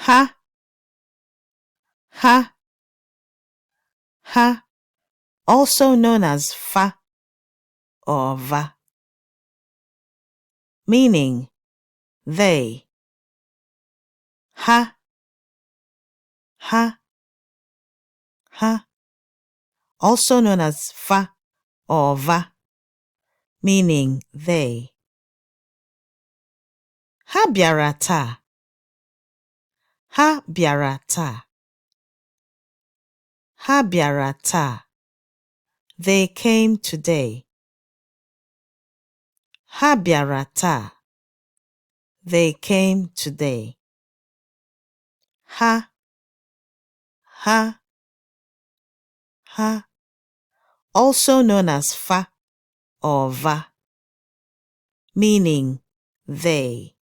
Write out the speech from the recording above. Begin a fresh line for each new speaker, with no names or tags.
ha, ha, ha, also known as fa or va, meaning they. Ha, ha, ha, also known as fa or va, meaning they. Ha bịara taa. Ha bịara taa. Ha bịara taa. They came today. Ha bịara taa. They came today. Ha, ha, ha, also known as fa or va, meaning they.